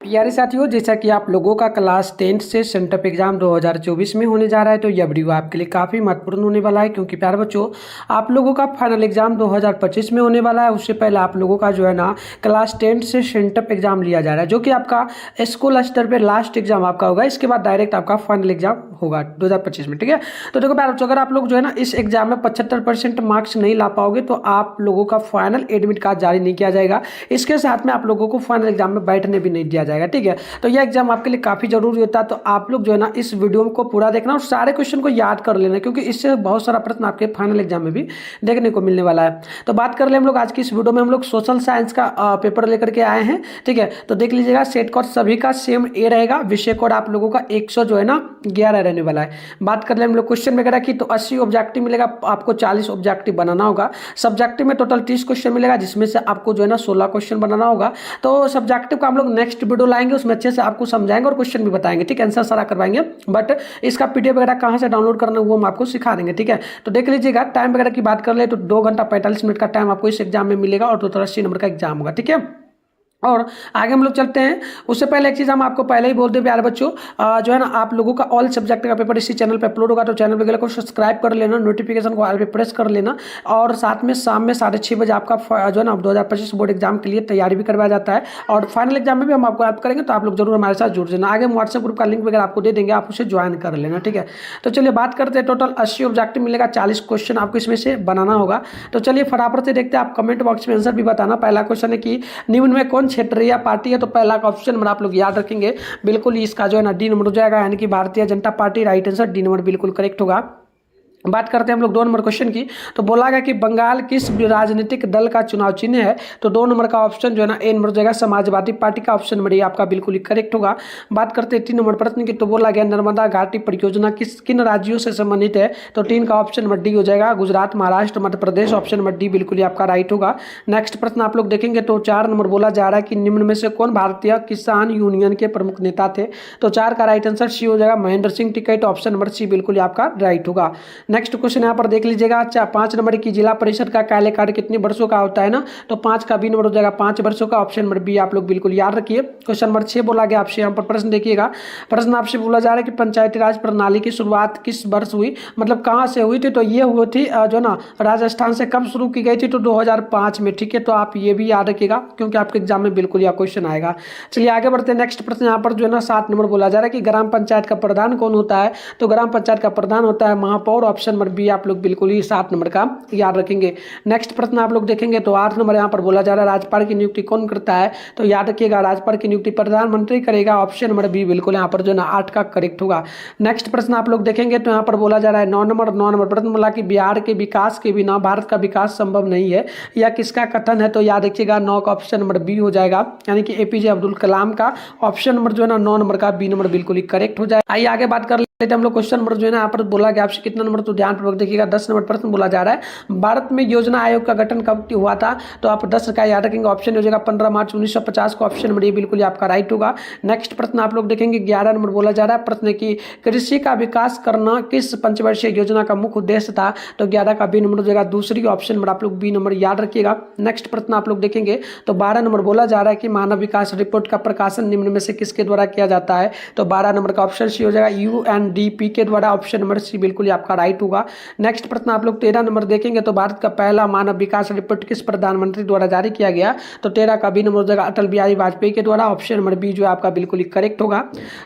यारी साथियों, जैसा कि आप लोगों का क्लास 10th से सेंटअप एग्जाम 2024 में होने जा रहा है, तो यह वीडियो आपके लिए काफ़ी महत्वपूर्ण होने वाला है। क्योंकि प्यारे बच्चों, आप लोगों का फाइनल एग्जाम 2025 में होने वाला है। उससे पहले आप लोगों का जो है ना क्लास 10th से सेंटअप एग्जाम लिया जा रहा है, जो कि आपका स्कूल स्तर पर लास्ट एग्जाम आपका होगा। इसके बाद डायरेक्ट आपका फाइनल एग्जाम होगा 2025 में। ठीक है, तो देखो प्यारे बच्चों, अगर आप लोग जो है ना इस एग्जाम में 75% मार्क्स नहीं ला पाओगे तो आप लोगों का फाइनल एडमिट कार्ड जारी नहीं किया जाएगा। इसके साथ में आप लोगों को फाइनल एग्जाम में बैठने भी नहीं दिया जाएगा। ठीक है, तो यह एग्जाम आपके लिए काफ़ी जरूरी होता है। तो आप लोग जो है ना इस वीडियो को पूरा देखना और सारे क्वेश्चन को याद कर लेना, क्योंकि इससे बहुत सारा प्रश्न आपके फाइनल एग्जाम में भी देखने को मिलने वाला है। तो बात कर ले हम लोग आज की इस वीडियो में, हम लोग सोशल साइंस का पेपर लेकर के आए हैं। ठीक है, तो देख लीजिएगा, सेट कोड सभी का सेम ए रहेगा। विषय कोड आप लोगों का 100 जो है ना 11 रहने वाला है। बात कर ले हम लोग क्वेश्चन वगैरह की, तो 80 ऑब्जेक्टिव मिलेगा, आपको 40 ऑब्जेक्टिव बनाना होगा। सब्जेक्टिव में टोटल 30 क्वेश्चन मिलेगा, जिसमें से आपको जो है ना 16 क्वेश्चन बनाना होगा। तो सब्जेक्टिव का हम लोग नेक्स्ट वीडियो लाएंगे, उसमें अच्छे से आपको समझाएंगे और क्वेश्चन भी बताएंगे। ठीक है, आंसर सारा करवाएंगे, बट इसका पीडीएफ वगैरह कहाँ से डाउनलोड करना है वो हम आपको सिखा देंगे। ठीक है, तो देख लीजिएगा, टाइम वगैरह की बात कर ले तो 2 घंटा 45 मिनट का टाइम आपको इस एग्जाम में मिलेगा और टोटल 80 नंबर का एग्जाम होगा। ठीक है, और आगे हम लोग चलते हैं। उससे पहले एक चीज़ हम आपको पहले ही बोल दे प्यारे बच्चों, जो है ना आप लोगों का ऑल सब्जेक्ट का पेपर इसी चैनल पे अपलोड होगा। तो चैनल वगैरह को सब्सक्राइब कर लेना, नोटिफिकेशन को ऑल पे प्रेस कर लेना, और साथ में शाम में 6:30 बजे आपका जो है ना 2025 बोर्ड एग्जाम के लिए तैयारी भी करवाया जाता है। और फाइनल एग्जाम में भी हम आपको हेल्प करेंगे, तो आप लोग जरूर हमारे साथ जुड़ जाना। आगे हम व्हाट्सएप ग्रुप का लिंक वगैरह आपको दे देंगे, आप उसे ज्वाइन कर लेना। ठीक है, तो चलिए बात करते हैं। टोटल 80 ऑब्जेक्टिव मिलेगा, 40 क्वेश्चन आपको इसमें से बनाना होगा। तो चलिए फटाफट से देखते हैं। आप कमेंट बॉक्स में आंसर भी बताना। पहला क्वेश्चन है कि निम्न में कौन क्षेत्र या पार्टी, तो पहला का ऑप्शन नंबर आप लोग याद रखेंगे, बिल्कुल इसका जो है ना डी नंबर हो जाएगा, यानी कि Bharatiya Janata party. Right answer D number बिल्कुल करेक्ट होगा। बात करते हैं हम लोग 2 नंबर क्वेश्चन की, तो बोला गया कि बंगाल किस राजनीतिक दल का चुनाव चिन्ह है। तो 2 नंबर का ऑप्शन जो है ना ए नंबर हो जाएगा, समाजवादी पार्टी का। ऑप्शन नंबर ये आपका बिल्कुल ही करेक्ट होगा। बात करते हैं 3 नंबर प्रश्न की, तो बोला गया नर्मदा घाटी परियोजना किन राज्यों से संबंधित है। तो 3 का ऑप्शन नंबर डी हो जाएगा, Gujarat, Maharashtra, Madhya Pradesh. Option number D बिल्कुल ही आपका राइट होगा। नेक्स्ट प्रश्न आप लोग देखेंगे, तो 4 नंबर बोला जा रहा है कि निम्न में से कौन भारतीय किसान यूनियन के प्रमुख नेता थे। तो 4 का राइट आंसर सी हो जाएगा, Mahendra Singh Tikait. Option number C बिल्कुल ही आपका राइट होगा। नेक्स्ट क्वेश्चन यहाँ पर देख लीजिएगा, 5 नंबर की जिला परिषद का कार्यकाल कितने वर्षों का होता है ना। तो 5 का बी नंबर हो जाएगा 5 वर्षों का। ऑप्शन नंबर बी आप लोग बिल्कुल याद रखिए। क्वेश्चन नंबर 6 बोला गया आपसे, यहाँ पर प्रश्न देखिएगा। प्रश्न आपसे बोला जा रहा है कि पंचायती राज प्रणाली की शुरुआत किस वर्ष हुई, मतलब कहाँ से हुई थी। तो ये हुई थी जो ना राजस्थान से। कब शुरू की गई थी, तो 2005 में। ठीक है, तो आप ये भी याद रखिएगा, क्योंकि आपके एग्जाम में बिल्कुल यह क्वेश्चन आएगा। चलिए आगे बढ़ते हैं। नेक्स्ट प्रश्न यहाँ पर जो है ना 7 नंबर बोला जा रहा है कि ग्राम पंचायत का प्रधान कौन होता है। तो ग्राम पंचायत का प्रधान होता है महापौर। ऑप्शन नंबर बी आप लोग बिल्कुल ही 7 नंबर का याद रखेंगे। नेक्स्ट प्रश्न आप लोग देखेंगे, तो 8 नंबर यहाँ पर बोला जा रहा है राज्यपाल की नियुक्ति कौन करता है। तो याद रखिएगा, राज्यपाल की नियुक्ति प्रधानमंत्री करेगा। ऑप्शन नंबर बी बिल्कुल यहाँ पर जो ना 8 का करेक्ट होगा। नेक्स्ट प्रश्न आप लोग देखेंगे, तो यहाँ पर बोला जा रहा है 9 नंबर प्रश्न बोला कि बिहार के विकास के बिना भारत का विकास संभव नहीं है, यह किसका कथन है। तो याद रखिएगा 9 का ऑप्शन नंबर बी हो जाएगा, यानी कि एपीजे अब्दुल कलाम का। ऑप्शन नंबर जो है ना 9 नंबर का बी नंबर बिल्कुल ही करेक्ट हो जाए। आइए आगे बात कर लेते हैं हम लोग। क्वेश्चन नंबर जो है ना यहाँ पर बोला गया आपसे कितना नंबर, तो ध्यानपूर्वक देखिएगा। 10 नंबर प्रश्न बोला जा रहा है, भारत में योजना आयोग का गठन कब हुआ था। तो आप 10 का याद रखेंगे। ऑप्शन हो जाएगा 15 मार्च 1950 को। ऑप्शन नंबर ये बिल्कुल आपका राइट होगा। नेक्स्ट प्रश्न आप लोग देखेंगे, 11 नंबर बोला जा रहा है प्रश्न की कृषि का विकास करना किस पंचवर्षीय योजना का मुख्य उद्देश्य था। तो 11 का बी नंबर हो जाएगा दूसरी। ऑप्शन नंबर आप लोग बी नंबर याद रखिएगा। नेक्स्ट प्रश्न आप लोग देखेंगे, तो 12 नंबर बोला जा रहा है कि मानव विकास रिपोर्ट का प्रकाशन निम्न में से किसके द्वारा किया जाता है। तो 12 नंबर का ऑप्शन सी हो जाएगा, यूएनडीपी के द्वारा। ऑप्शन नंबर सी बिल्कुल आपका राइट होगा। नेक्स्ट प्रश्न आप लोग 13 नंबर देखेंगे, तो भारत का पहला मानव विकास रिपोर्ट किस प्रधानमंत्री द्वारा जारी किया गया। तो 13 का बी नंबर हो जाएगा अटल बिहारी वाजपेयी के द्वारा। ऑप्शन नंबर बी जो है आपका बिल्कुल ही करेक्ट होगा।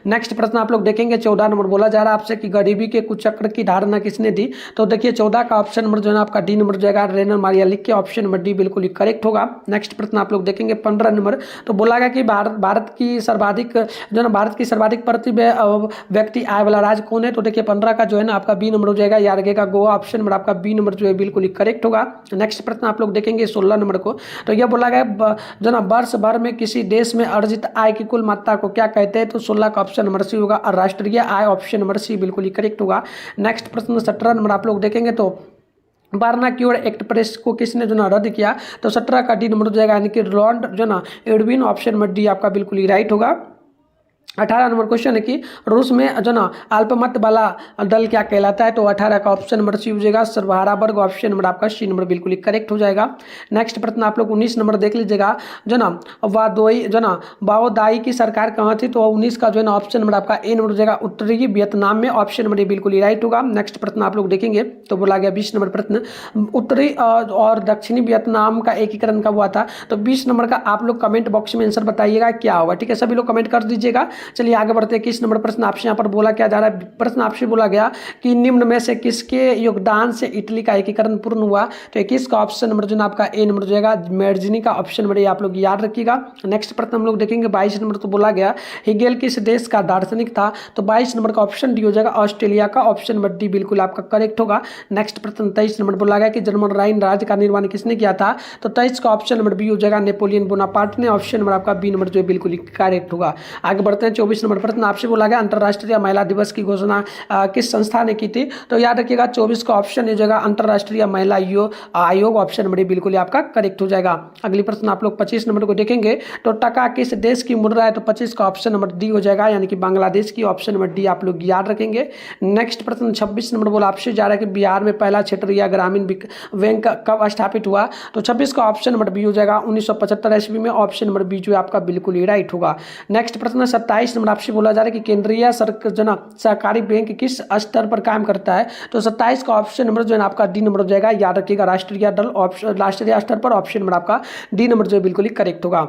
नेक्स्ट प्रश्न आप लोग देखेंगे, 14 नंबर बोला जा रहा है आपसे कि गरीबी के कुचक्र की धारणा किसने दी। तो देखिए 14 का ऑप्शन नंबर जो है आपका डी नंबर हो जाएगा, रेनर मारिया लिख के। ऑप्शन नंबर डी बिल्कुल ही करेक्ट होगा। नेक्स्ट प्रश्न आप लोग देखेंगे 15 नंबर, तो बोला गया कि भारत की सर्वाधिक प्रति व्यक्ति आय वाला राज्य कौन है। तो देखिए 15 का जो है ना आपका बी नंबर हो जाएगा, याद रखिएगा गोवा। ऑप्शन नंबर आपका बी नंबर जो है बिल्कुल ही करेक्ट होगा। नेक्स्ट प्रश्न आप लोग देखेंगे 16 नंबर को, तो यह बोला गया जो ना वर्ष भर में किसी देश में अर्जित आय की कुल मात्रा को क्या कहते हैं। तो 16 का ऑप्शन नंबर सी होगा, राष्ट्रीय आय। ऑप्शन नंबर सी बिल्कुल ही करेक्ट होगा। नेक्स्ट प्रश्न 17 नंबर आप लोग देखेंगे, तो बारनाक्यूर एक्ट प्रेस को किसने जो ना रद्द किया। तो 17 का डी नंबर हो जाएगा, यानी कि लॉर्ड जो ना एडविन। ऑप्शन नंबर डी आपका बिल्कुल ही राइट होगा। 18 नंबर क्वेश्चन है कि रूस में जो ना अल्पमत वाला दल क्या कहलाता है, तो 18 का ऑप्शन नंबर सी हो जाएगा सर्वहारा वर्ग, ऑप्शन नंबर आपका सी नंबर बिल्कुल ही करेक्ट हो जाएगा। नेक्स्ट प्रश्न आप लोग 19 नंबर देख लीजिएगा, जो ना वादोई जो ना वाओदाई की सरकार कहाँ थी, तो 19 का जो है ना ऑप्शन नंबर आपका ए नंबर हो जाएगा उत्तरी वियतनाम में, ऑप्शन नंबर बिल्कुल ही राइट होगा। नेक्स्ट प्रश्न आप लोग देखेंगे तो बोला गया 20 नंबर प्रश्न, उत्तरी और दक्षिणी वियतनाम का एकीकरण कब हुआ था, तो 20 नंबर का आप लोग कमेंट बॉक्स में आंसर बताइएगा क्या होगा, ठीक है, सभी लोग कमेंट कर दीजिएगा। चलिए आगे बढ़ते हैं। 21 नंबर प्रश्न आपसे यहाँ पर बोला क्या जा रहा है, प्रश्न आपसे बोला गया कि निम्न में से किसके योगदान से इटली का एकीकरण पूर्ण हुआ, तो 21 का ऑप्शन नंबर जो ना आपका ए नंबर हो जाएगा मेर्जनी का ऑप्शन नंबर, आप लोग याद रखिएगा। नेक्स्ट प्रश्न हम लोग देखेंगे 22 नंबर, तो बोला गया हेगेल किस देश का दार्शनिक था, तो 22 नंबर का ऑप्शन डी हो जाएगा ऑस्ट्रेलिया का, ऑप्शन नंबर डी बिल्कुल आपका करेक्ट होगा। नेक्स्ट प्रश्न 23 नंबर बोला गया कि जर्मन राइन राज्य का निर्माण किसने किया था, तो 23 का ऑप्शन नंबर बी हो जाएगा नेपोलियन बोनापार्ट ने, ऑप्शन नंबर आपका बी नंबर जो है बिल्कुल करेक्ट होगा। आगे बढ़ते हैं। 24 नंबर प्रश्न आपसे बोला गया अंतर्राष्ट्रीय महिला दिवस की घोषणा किस संस्था ने की थी, तो याद रखिएगा 24 का ऑप्शन हो जाएगा अंतर्राष्ट्रीय महिला आयोग, ऑप्शन नंबर बिल्कुल आपका करेक्ट हो जाएगा। अगली प्रश्न आप लोग 25 नंबर को देखेंगे, तो टका किस देश की मुद्रा है, तो 25 का ऑप्शन नंबर डी हो जाएगा, यानी कि बांग्लादेश की, ऑप्शन नंबर डी आप लोग याद रखेंगे। नेक्स्ट प्रश्न 26 नंबर बोला आपसे जा रहा है कि बिहार में पहला क्षेत्रीय ग्रामीण बैंक कब स्थापित हुआ, तो 26 का ऑप्शन नंबर बी हो जाएगा 1975 ईस्वी में, ऑप्शन नंबर बी जो आपका बिल्कुल ही राइट होगा। नेक्स्ट प्रश्न 27 नंबर आपसे बोला जा रहा है कि केंद्रीय जो ना सहकारी बैंक किस स्तर पर काम करता है, तो 27 का ऑप्शन नंबर जो है आपका डी नंबर हो जाएगा, याद रखिएगा राष्ट्रीय दल, राष्ट्रीय स्तर पर, ऑप्शन नंबर आपका डी नंबर जो है बिल्कुल ही करेक्ट होगा।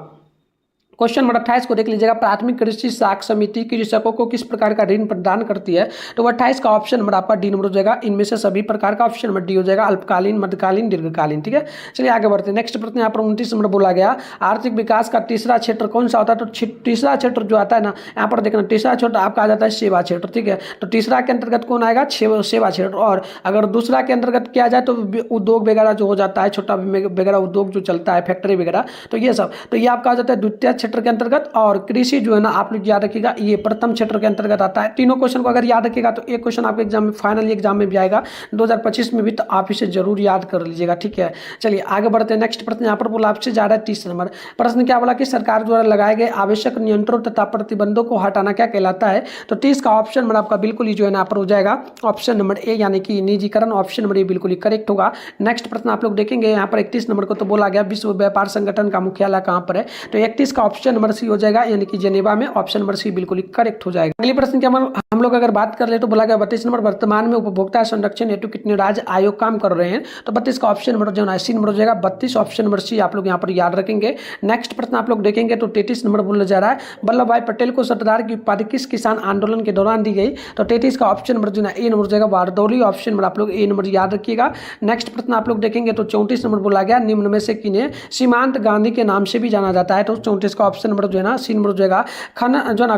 क्वेश्चन नंबर 28 को देख लीजिएगा, प्राथमिक कृषि साख समिति कृषकों को किस प्रकार का ऋण प्रदान करती है, तो 28 का ऑप्शन नंबर आपका डी नंबर हो जाएगा इनमें से सभी प्रकार का, ऑप्शन नंबर डी हो जाएगा अल्पकालीन, मध्यकालीन, दीर्घकालीन, ठीक है। चलिए आगे बढ़ते हैं। नेक्स्ट प्रश्न यहाँ पर 29 नंबर बोला गया आर्थिक विकास का तीसरा क्षेत्र कौन सा होता है, तो तीसरा क्षेत्र जो आता है ना यहाँ पर देखना, तीसरा क्षेत्र आपका आ जाता है सेवा क्षेत्र, ठीक है। तो तीसरा के अंतर्गत कौन आएगा, सेवा क्षेत्र, और अगर दूसरा के अंतर्गत किया जाए तो उद्योग वगैरह जो हो जाता है, छोटा वगैरह उद्योग जो चलता है, फैक्ट्री वगैरह, तो ये सब, तो ये आपका आ जाता है द्वितीय क्षेत्र के अंतर्गत, और कृषि जो है ना आप लोग याद रखिएगा ये प्रथम क्षेत्र के अंतर्गत आता है। तीनों क्वेश्चन को अगर याद रखिएगा तो एक क्वेश्चन आपके एग्जाम में, फाइनल एग्जाम में भी आएगा 2025 में भी, तो आप इसे जरूर याद कर लीजिएगा, ठीक है। चलिए आगे बढ़ते हैं। नेक्स्ट प्रश्न यहाँ पर बोला आपसे जा रहा है 30 नंबर प्रश्न, क्या बोला कि सरकार द्वारा लगाए गए आवश्यक नियंत्रण तथा प्रतिबंधों को हटाना क्या कहलाता है, तो 30 का ऑप्शन नंबर आपका बिल्कुल ही जो है ना पर हो जाएगा ऑप्शन नंबर ए, यानी कि निजीकरण, ऑप्शन नंबर ए बिल्कुल ही करेक्ट होगा। नेक्स्ट प्रश्न आप लोग देखेंगे यहाँ पर 31 नंबर को, तो बोला गया विश्व व्यापार संगठन का मुख्यालय कहाँ पर है, तो 31 का ऑप्शन नंबर सी हो जाएगा, यानी कि जेनेवा में, ऑप्शन नंबर सी बिल्कुल ही करेक्ट हो जाएगा। अगली प्रश्न क्या हम लोग अगर बात कर ले तो बोला गया 32 नंबर वर्तमान में उपभोक्ता संरक्षण हेतु कितने राज्य आयोग काम कर रहे हैं, तो 32 का ऑप्शन नंबर जो है सी नंबर हो जाएगा 32, ऑप्शन नंबर सी आप लोग यहाँ पर याद रखेंगे। नेक्स्ट प्रश्न आप लोग देखेंगे तो 33 नंबर बोला जा रहा है वल्लभ भाई पटेल को सरदार की उपाधि किस किसान आंदोलन के दौरान दी गई, तो 33 का ऑप्शन नंबर जो है ए नंबर हो जाएगा बारदौली, ऑप्शन नंबर आप लोग ए नंबर याद रखिएगा। नेक्स्ट प्रश्न आप लोग देखेंगे तो 34 नंबर बोला गया निम्न में से किन्हें सीमांत गांधी के नाम से भी जाना जाता है, तो 34 का ऑप्शन नंबर जो है ना सी नंबर हो जाएगा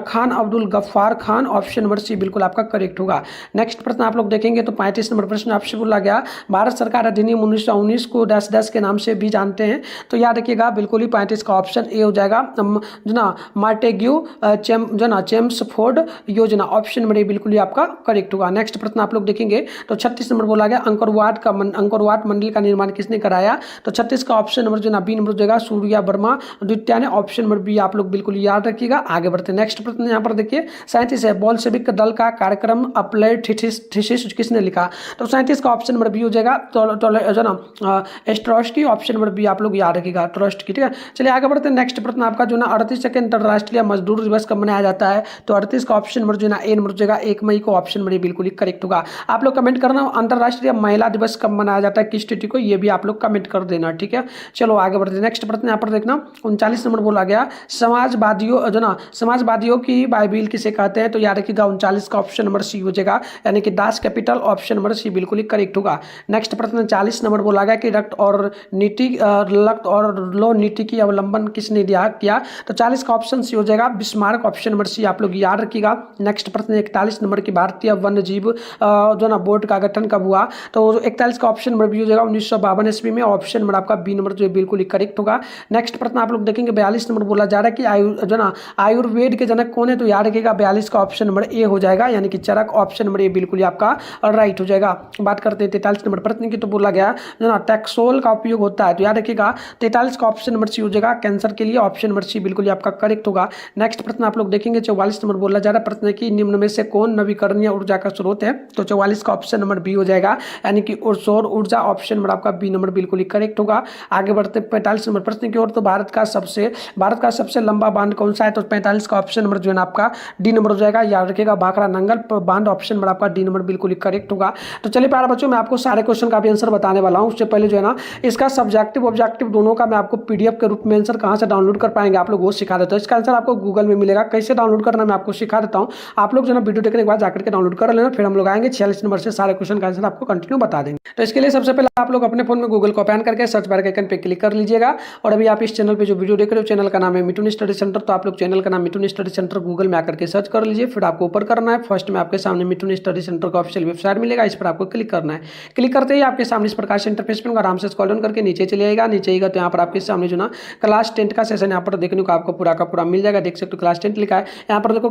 Khan Abdul Ghaffar Khan, option number C बिल्कुल आपका करेक्ट होगा। नेक्स्ट प्रश्न आप लोग देखेंगे तो 35 नंबर प्रश्न आपसे बोला गया भारत सरकार अधिनियम 1919 को 10-10 के नाम से भी जानते हैं, तो याद रखिएगा बिल्कुल ही 35 का ऑप्शन ए हो जाएगा जो ना मार्टेग्यू जो ना चेम्सफोर्ड योजना, ऑप्शन नंबर ए बिल्कुल ही आपका करेक्ट होगा। नेक्स्ट प्रश्न आप लोग देखेंगे तो 36 नंबर बोला गया अंकुरवाट मंडल का निर्माण किसने कराया, तो 36 का ऑप्शन नंबर जो ना बी नंबर हो जाएगा सूर्या वर्मा द्वितीय ने, ऑप्शन नंबर बी आप लोग बिल्कुल याद रखिएगा। आगे बढ़ते हैं। नेक्स्ट प्रश्न यहाँ पर देखिए 37 है बोल्शेविक दल का कार्यक्रम अप्लाइड थीसिस किसने लिखा, तो 37 का ऑप्शन नंबर बी हो जाएगा जो ना एस्ट्रोस्की, ऑप्शन नंबर बी आप लोग याद रखिएगा ट्रस्टकी, ठीक है। चलिए आगे बढ़ते हैं। नेक्स्ट प्रश्न आपका जो ना 38 अंतर्राष्ट्रीय मजदूर दिवस कब मनाया जाता है, तो 38 का ऑप्शन नंबर जो ना ए नंबर हो जाएगा 1 मई को, ऑप्शन नंबर बिल्कुल ही करेक्ट होगा। आप लोग कमेंट करना अंतर्राष्ट्रीय महिला दिवस कब मनाया जाता है, किस तिथि को, ये भी आप लोग कमेंट कर देना, ठीक है। चलो आगे बढ़ते हैं। नेक्स्ट प्रश्न यहाँ पर देखना 39 नंबर बोला गया समाजवादियों जो ना समाजवादियों की बाइबिल किसे कहते हैं, तो याद रखिएगा 39 का ऑप्शन नंबर सी हो जाएगा, यानी कि Das Capital, option number C बिल्कुल ही करेक्ट होगा। नेक्स्ट प्रश्न 40 नंबर बोला गया कि रक्त और लो नीति की अवलंबन किसने किया, तो 40 का ऑप्शन सी हो जाएगा बिस्मार्क, ऑप्शन नंबर सी आप लोग याद रखिएगा। नेक्स्ट प्रश्न 41 नंबर की भारतीय वन्य जीव जो ना बोर्ड का गठन कब हुआ, तो 41 का ऑप्शन नंबर बी हो जाएगा 1952 ईस्वी में, ऑप्शन नंबर आपका बी नंबर जो बिल्कुल ही करेक्ट होगा। नेक्स्ट प्रश्न आप लोग देखेंगे 42 नंबर बोला जा रहा है कि जो ना आयुर्वेद के जनक कौन है, तो याद रखिएगा 42 का ऑप्शन नंबर ए हो जाएगा, यानी कि चरक ऑप्शन नंबर ए बिल्कुल ही आपका राइट हो जाएगा। बात करते हैं 43 नंबर प्रश्न की, तो बोला गया जो ना टैक्सोल का उपयोग होता है, तो याद रखिएगा 43 का ऑप्शन नंबर सी हो जाएगा, कैंसर के लिए ऑप्शन नंबर सी बिल्कुल ही आपका करेक्ट होगा। नेक्स्ट प्रश्न आप लोग देखेंगे 44 नंबर बोला जा रहा है प्रश्न है कि निम्न में से कौन नवीकरणीय ऊर्जा का स्रोत है, तो 44 का ऑप्शन नंबर बी हो जाएगा, यानी कि सौर ऊर्जा ऑप्शन नंबर आपका बी नंबर बिल्कुल ही करेक्ट होगा। आगे बढ़ते 45 नंबर प्रश्न की ओर, तो भारत का सबसे लंबा बांध कौन सा है, तो 45 का ऑप्शन नंबर जो है ना आपका डी नंबर हो जाएगा। याद रखिएगा भाखड़ा नंगल बांध ऑप्शन नंबर आपका डी नंबर बिल्कुल ही करेक्ट होगा। तो चलिए प्यारे बच्चों, मैं आपको सारे क्वेश्चन का भी आंसर बताने वाला हूं। उससे पहले जो है ना इसका सब्जेक्टिव ऑब्जेक्टिव दोनों का मैं आपको पीडीएफ के रूप में आंसर कहां से डाउनलोड कर पाएंगे आप लोग वो सिखा देता हूं। इसका आंसर आपको गूगल में मिलेगा, कैसे डाउनलोड करना मैं आपको सिखा देता हूं। आप लोग जो है ना वीडियो देखने के बाद जाकर के डाउनलोड कर लेना, फिर हम लोग आएंगे 46 नंबर से सारे क्वेश्चन का आंसर आपको कंटिन्यू बता देंगे। तो इसके लिए सबसे पहले आप लोग अपने फोन में गूगल को ओपन करके सर्च बार के आइकन पे क्लिक कर लीजिएगा। और अभी आप इस चैनल पे जो वीडियो देख रहे हो, चैनल का नाम है मिथुन स्टडी सेंटर, तो आप लोग चैनल का नाम मिथुन स्टडी सेंटर गूगल में आकर के सर्च कर लीजिए। फिर आपको ऊपर करना है, फर्स्ट में आपके सामने मिथुन स्टडी सेंटर का ऑफिशियल वेबसाइट मिलेगा, इस पर आपको क्लिक करना है। क्लिक करते ही आपके सामने इस प्रकार से इंटरफेस में आराम से स्क्रॉल डाउन करके नीचे चले आएगा। नीचे आएगा तो यहाँ पर आपके सामने जो ना क्लास 10 का सेशन यहाँ पर देखने को आपको पूरा का पूरा मिल जाएगा। देख सकते हो क्लास 10 लिखा है यहाँ पर, देखो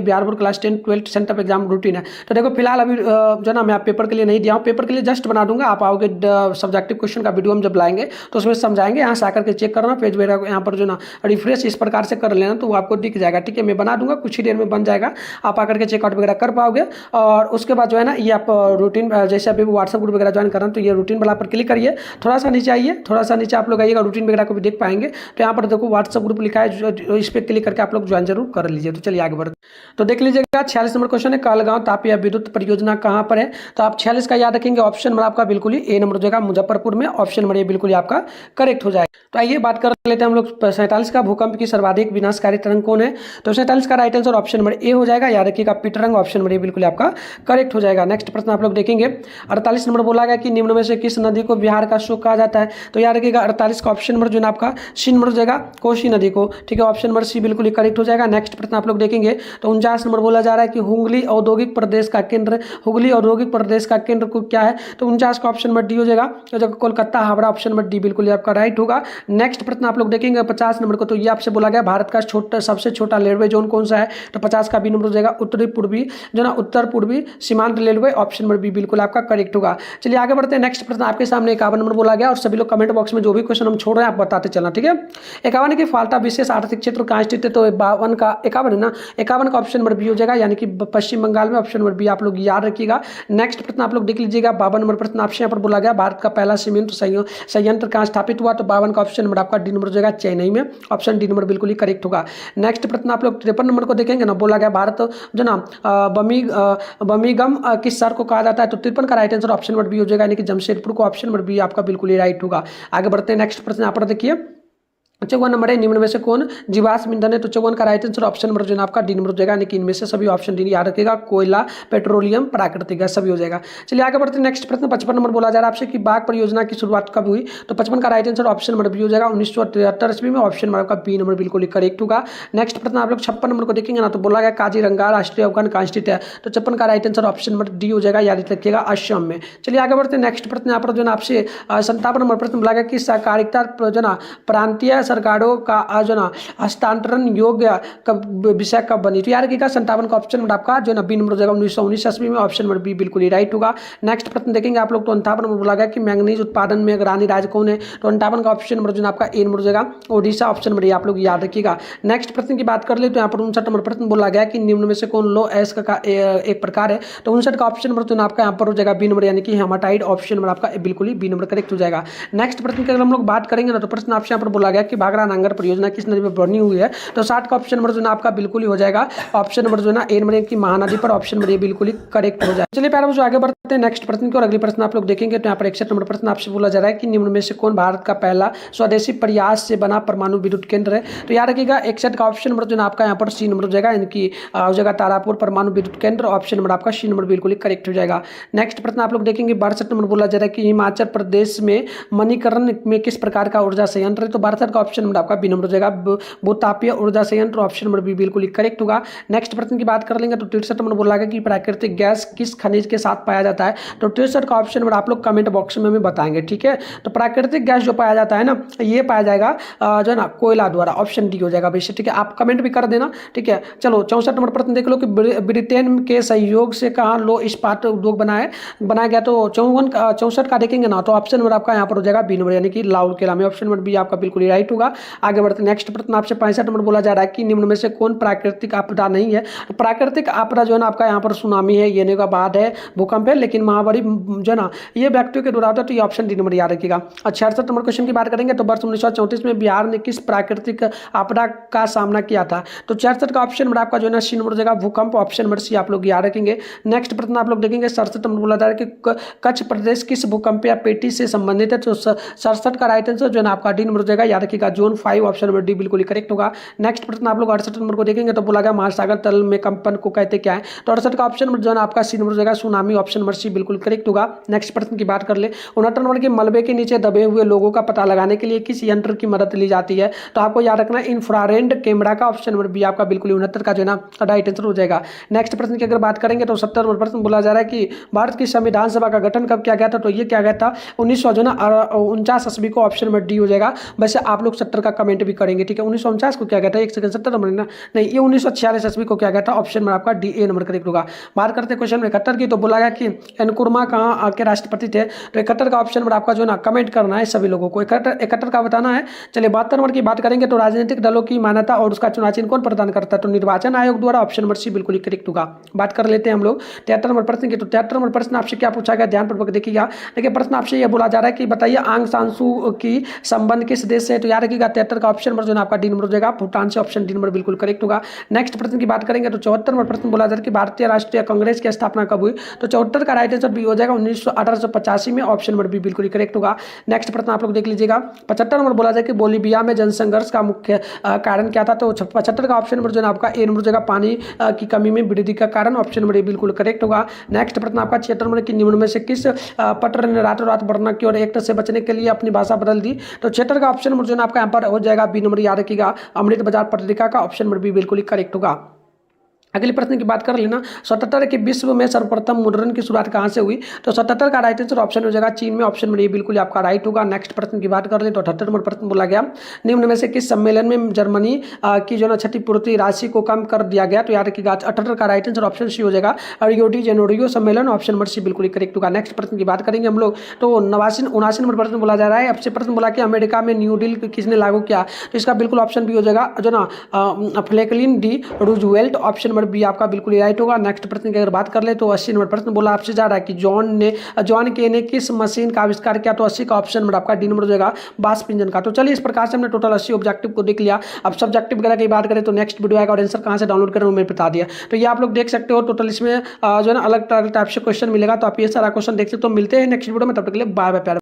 Bihar board class 10 12 centre exam routine है। तो देखो फिलहाल अभी जो ना मैं आप पेपर के लिए नहीं दिया हूँ, पेपर के लिए जस्ट बना दूंगा। आप आओगे सब्जेक्टिव क्वेश्चन का वीडियो हम जब लाएंगे तो उसमें समझाएंगे, यहाँ से आकर के चेक करना पेज वगैरह यहाँ पर जो ना रिफ्रेश इस प्रकार से कर लेना, तो वो आपको दिख जाएगा। ठीक है, मैं बना दूंगा, कुछ ही देर में बन जाएगा, आप आकर के चेकआउट वगैरह कर पाओगे। और उसके बाद जो है ना ये आप रूटीन जैसे अभी व्हाट्सएप ग्रुप वगैरह ज्वाइन करना, तो ये रूटीन वाला पर क्लिक करिए। थोड़ा सा नीचे आइए, थोड़ा सा नीचे आप लोग आइएगा, रूटीन वगैरह को भी देख पाएंगे। तो यहाँ पर देखो व्हाट्सएप ग्रुप लिखा है, इस पर क्लिक करके आप लोग ज्वाइन जरूर कर लीजिए। तो चलिए आगे बढ़ते, तो देख लीजिएगा 46 नंबर क्वेश्चन है, कहलगांव तापीय विद्युत परियोजना कहाँ पर है, तो आप 46 का याद रखेंगे, ऑप्शन नंबर आपका बिल्कुल ही ए नंबर हो जाएगा, मुजफ्फरपुर में, ऑप्शन नंबर ए बिल्कुल ही आपका करेक्ट हो जाएगा। तो आइए बात कर लेते हैं हम लोग 47 का, भूकंप की सर्वाधिक विनाशकारी तरंग कौन है, तो 47 का right answer option number A हो जाएगा। याद रखिएगा पीटरंग ऑप्शन नंबर ए बिल्कुल आपका करेक्ट हो जाएगा। नेक्स्ट प्रश्न आप लोग देखेंगे 48 नंबर बोला गया कि निम्न में से किस नदी को बिहार का शोक कहा जाता है, तो याद रखिएगा 48 का ऑप्शन नंबर जो है आपका सी नंबर हो जाएगा, कोसी नदी को। ठीक है, ऑप्शन नंबर सी बिल्कुल ही करेक्ट हो जाएगा। नेक्स्ट प्रश्न आप लोग देखेंगे तो 49 नंबर बोला जा रहा है कि हुगली औद्योगिक प्रदेश का केंद्र, हुगली औद्योगिक प्रदेश का केंद्र को क्या है, तो 49 का ऑप्शन नंबर डी हो जाएगा, तो Kolkata Howrah option number D बिल्कुल आपका राइट होगा। नेक्स्ट प्रश्न आप लोग देखेंगे 50 नंबर को, तो ये आपसे बोला गया भारत का सबसे छोटा रेलवे जोन कौन सा है, तो 50 का बी नंबर हो जाएगा, उत्तरी पूर्वी जो ना उत्तर पूर्वी सीमांत रेलवे, ऑप्शन नंबर बी बिल्कुल आपका करेक्ट होगा। चलिए आगे बढ़ते हैं। नेक्स्ट प्रश्न आपके सामने 51 नंबर बोला गया, और सभी लोग कमेंट बॉक्स में जो भी क्वेश्चन हम छोड़ रहे हैं आप बताते चलना। ठीक है, 51 की फाल्टा विशेष आर्थिक क्षेत्र कहाँ स्थित है, तो 52 का 51 है ना, 51 का ऑप्शन नंबर बी हो जाएगा, यानी कि पश्चिम बंगाल में, ऑप्शन नंबर बी आप लोग याद रखिएगा। नेक्स्ट प्रश्न आप लोग देख लीजिएगा 52 नंबर प्रश्न आपसे यहाँ पर बोला गया भारत का पहला सीमेंट संयंत्र कहाँ स्थापित हुआ, तो 52 का ऑप्शन नंबर आपका डी नंबर हो जाएगा, चेन्नई में, ऑप्शन डी नंबर बिल्कुल ही करेक्ट होगा। नेक्स्ट प्रश्न आप लोग 53 नंबर को देखेंगे ना, बोला गया भारत जो ना बर्मिंघम किस शहर को कहा जाता है, तो 53 का right answer option number B हो जाएगा, यानी कि जमशेदपुर को, ऑप्शन नंबर बी आपका बिल्कुल ही राइट होगा। आगे बढ़ते हैं। नेक्स्ट प्रश्न यहाँ पर देखिए 54 नंबर है, निम्न में से कौन जीवाश्म ईंधन है, तो 54 का राइट आंसर ऑप्शन नंबर जो है आपका डी नंबर हो जाएगा, यानी कि इनमें से सभी ऑप्शन डी याद रखेगा, कोयला, पेट्रोलियम, प्राकृतिक गैस सभी हो जाएगा। चलिए आगे बढ़ते हैं। नेक्स्ट प्रश्न 55 नंबर बोला जा रहा है आपसे कि बाघ परियोजना की शुरुआत कब हुई, तो 55 का right answer option number B हो जाएगा, 1973 ईस्वी में, ऑप्शन नंबर आपका बी नंबर बिल्कुल करेक्ट होगा। नेक्स्ट प्रश्न आप लोग 56 नंबर को देखेंगे ना, तो बोला गया काजीरंगा राष्ट्रीय उद्यान कहाँ स्थित है, तो 56 का right answer option number D हो जाएगा, याद रखिएगा असम में। चलिए आगे बढ़ते हैं। नेक्स्ट प्रश्न यहाँ पर जो है आपसे 57 नंबर प्रश्न बोला गया कि सहकारिता जो ना प्रांतीय सरकारों का जो ना हस्तांतरण योग्य विषय कब बनी, तो यार रखिएगा 57 का ऑप्शन नंबर आपका जो ना बी नंबर हो जाएगा, 1919 ईस्वी में, ऑप्शन नंबर बी बिल्कुल ही राइट होगा। नेक्स्ट प्रश्न देखेंगे आप लोग तो 58 नंबर बोला गया कि मैंगनीज उत्पादन में अग्रणी राज्य कौन है, तो 58 का ऑप्शन नंबर जो आपका ए नंबर हो जाएगा, ओडिशा, ऑप्शन नंबर आप लोग याद रखिएगा। नेक्स्ट प्रश्न की बात कर ले तो यहाँ पर 59 नंबर प्रश्न बोला गया कि निम्न में से कौन लो एस का एक प्रकार है, तो 59 का ऑप्शन नंबर जो आपका यहाँ पर हो जाएगा बी नंबर, यानी कि हेमाटाइड, ऑप्शन नंबर आपका बिल्कुल ही बी नंबर करेक्ट हो जाएगा। नेक्स्ट प्रश्न की अगर हम लोग बात करेंगे ना, तो प्रश्न आपसे यहाँ पर बोला गया कि भाखड़ा नांगर परियोजना किस नदी में बनी हुई है, तो 60 का ऑप्शन नंबर जो आपका बिल्कुल ही हो जाएगा, ऑप्शन नंबर जो ए नंबर की महानदी पर, ऑप्शन नंबर बिल्कुल ही करेक्ट हो जाएगा। चलिए प्यारे बच्चों आगे बढ़ते हैं नेक्स्ट प्रश्न की और अगली प्रश्न आप लोग देखेंगे तो यहाँ पर 61 नंबर प्रश्न आपसे बोला जा रहा है कि निम्न में से कौन भारत का पहला स्वदेशी प्रयास से बना परमाणु विद्युत केंद्र है, तो याद रखिएगा 61 का ऑप्शन नंबर जो आपका यहाँ पर सी नंबर हो जाएगा, यानी कि हो जाएगा तारापुर परमाणु विद्युत केंद्र, ऑप्शन नंबर आपका सी नंबर बिल्कुल ही करेक्ट हो जाएगा। नेक्स्ट प्रश्न आप लोग देखेंगे 62 नंबर बोला जा रहा है कि हिमाचल प्रदेश में मणिकरण में किस प्रकार का ऊर्जा संयंत्र है, तो 62 का ऑप्शन नंबर आपका बी नंबर हो जाएगा। भूतापीय ऊर्जा संयंत्र ऑप्शन नंबर बी बिल्कुल करेक्ट होगा। नेक्स्ट प्रश्न की बात कर लेंगे तो 63 नंबर बोला गया कि प्राकृतिक गैस किस खनिज के साथ पाया जाता है। तो 63 का ऑप्शन नंबर आप लोग कमेंट बॉक्स में हमें बताएंगे, ठीक है। तो प्राकृतिक गैस जो पाया जाता है ना, ये पाया जाएगा जो है ना कोयला द्वारा, ऑप्शन डी हो जाएगा बेशक, ठीक है। आप कमेंट भी कर देना, ठीक है। चलो 64 नंबर प्रश्न देख लो कि ब्रिटेन के सहयोग से कहाँ लो इस्पात उद्योग बनाया गया। तो 64 का देखेंगे ना तो ऑप्शन नंबर आपका यहाँ पर हो जाएगा बी नंबर, यानी कि लाहौल किला में, ऑप्शन नंबर बी आपका बिल्कुल राइट होगा। आगे बढ़ते नेक्स्ट प्रश्न आपसे 65 नंबर बोला जा रहा है कि निम्न में से कौन प्राकृतिक आपदा नहीं है। प्राकृतिक आपदा जो है ना आपका यहाँ पर सुनामी है, ये का बाद है, भूकंप है, लेकिन महामारी जो है ना ये व्यक्तियों के द्वारा होता है, तो ये ऑप्शन डी नंबर याद रखिएगा। 66 नंबर क्वेश्चन की बात करेंगे तो वर्ष 1934 में बिहार ने किस प्राकृतिक आपदा का सामना किया था। तो 66 का ऑप्शन नंबर आपका जो है ना सी नंबर हो जाएगा, भूकंप, ऑप्शन नंबर सी आप लोग याद रखेंगे। नेक्स्ट प्रश्न आप लोग देखेंगे 67 नंबर बोला जा रहा है कि कच्छ प्रदेश किस भूकंप या पेटी से संबंधित है। तो 67 का राइट आंसर जो है ना आपका डी नंबर हो जाएगा, याद रखिएगा जोन 5, ऑप्शन नंबर डी बिल्कुल करेक्ट होगा। नेक्स्ट प्रश्न आप लोग 68 नंबर को देखेंगे तो बोला गया महासागर तल में कंपन को कहते क्या है। तो 68 का ऑप्शन नंबर जो है ना आपका सी नंबर हो जाएगा, सुनामी, ऑप्शन नंबर सी बिल्कुल करेक्ट होगा। नेक्स्ट प्रश्न की बात कर ले 69 नंबर के मलबे के नीचे दबे हुए लोगों का पता लगाने के लिए किस यंत्र की मदद ली जाती है। तो आपको याद रखना इंफ्रारेड कैमरा का, ऑप्शन नंबर बी आपका बिल्कुल 69 का जो है ना राइट आंसर हो जाएगा। नेक्स्ट प्रश्न की अगर बात करेंगे तो 70 नंबर प्रश्न बोला जा रहा है कि भारत की संविधान सभा का गठन कब किया गया था। तो ये क्या गया था 1949 ईस्वी को, ऑप्शन नंबर डी हो जाएगा। वैसे आप लोग 70 का कमेंट भी करेंगे, ठीक है। 1949 को क्या गया था, एक सेकंड, 70 नंबर ना नहीं, ये 1946 ईस्वी को क्या गया था, ऑप्शन नंबर आपका डी ए नंबर करेक्ट होगा। बात करते हैं क्वेश्चन 71 की, तो बोला गया कि एनकुरमा कहाँ के राष्ट्रपति थे। तो 71 का ऑप्शन नंबर आपका जो है ना कमेंट करना है सभी लोगों को, 71 का बताना है। चलिए 72 नंबर की बात करेंगे तो राजनीतिक दलों की मान्यता और उसका चुनाव चिन्ह कौन प्रदान करता है। तो निर्वाचन आयोग द्वारा, ऑप्शन नंबर सी बिल्कुल करेक्ट होगा। बात कर लेते हैं हम लोग 73 नंबर प्रश्न की। तो 73 नंबर प्रश्न आपसे क्या पूछा गया, ध्यानपूर्वक देखिएगा। देखिए प्रश्न आपसे यह बोला जा रहा है कि बताइए आंग सान सू की संबंध किस देश से। तो याद रखिएगा 73 का ऑप्शन नंबर जो है आपका डी नंबर हो जाएगा, भूटान से, ऑप्शन डी नंबर बिल्कुल करेक्ट होगा। नेक्स्ट प्रश्न की बात करेंगे तो 74 नंबर प्रश्न बोला जा रहा है कि भारतीय राष्ट्रीय कांग्रेस की स्थापना कब हुई। तो 74 का राइट आंसर बी हो जाएगा 1885 में, ऑप्शन नंबर बी बिल्कुल करेक्ट होगा। नेक्स्ट प्रश्न आप लोग देख लीजिएगा 75 नंबर बोला जाए कि बोलीविया में जनसंघर्ष का मुख्य कारण क्या था। तो 75 का ऑप्शन नंबर जो है आपका ए नंबर हो जाएगा, पानी की कमी में वृद्धि का कारण, ऑप्शन नंबर ए बिल्कुल करेक्ट होगा। नेक्स्ट प्रश्न आपका 76 नंबर की निम्न में से किस पटर ने रातों रात बढ़ना की और एक्ट से बचने के लिए अपनी भाषा बदल दी। तो 76 का ऑप्शन नंबर जो है आपका यहाँ पर हो जाएगा बी नंबर, याद रखिएगा अमृत बाजार पत्रिका का, ऑप्शन नंबर बी बिल्कुल करेक्ट होगा। अगले प्रश्न की बात कर लेना 77 के विश्व में सर्वप्रथम मुद्रण की शुरुआत कहाँ से हुई। तो 77 का राइट आंसर ऑप्शन हो जाएगा चीन में, ऑप्शन नंबर ए बिल्कुल आपका राइट होगा। नेक्स्ट प्रश्न की बात कर ले तो 78 नंबर प्रश्न बोला गया निम्न में से किस सम्मेलन में जर्मनी की जो है क्षतिपूर्ति राशि को कम कर दिया गया। तो याद रखिएगा 78 का राइट आंसर ऑप्शन सी हो जाएगा, रियो डी जेनेरियो सम्मेलन, ऑप्शन नंबर सी बिल्कुल करेक्ट होगा। नेक्स्ट प्रश्न की बात करेंगे हम लोग तो 79 नंबर प्रश्न बोला जा रहा है। अब से प्रश्न बोला कि अमेरिका में न्यू डील किसने लागू किया। तो इसका बिल्कुल ऑप्शन बी हो जाएगा जो ना Franklin D Roosevelt, option number B आपका बिल्कुल राइट होगा। नेक्स्ट प्रश्न की अगर बात कर ले तो 80 नंबर प्रश्न बोला आपसे जा रहा है कि जॉन के ने किस मशीन का आविष्कार किया। तो 80 का ऑप्शन नंबर आपका डी नंबर हो जाएगा, वाष्प इंजन का। तो चलिए इस प्रकार से हमने टोटल 80 ऑब्जेक्टिव को देख लिया। अब सब्जेक्टिव वगैरह की बात करें तो नेक्स्ट वीडियो आएगा और आंसर कहाँ से डाउनलोड करें वो मैंने बता दिया। तो ये आप लोग देख सकते हो टोटल इसमें जो है ना अलग अलग टाइप से क्वेश्चन मिलेगा। तो आप ये सारा क्वेश्चन देख सकते हो। मिलते हैं नेक्स्ट वीडियो में, तब तक के लिए बाय बाय प्यारे।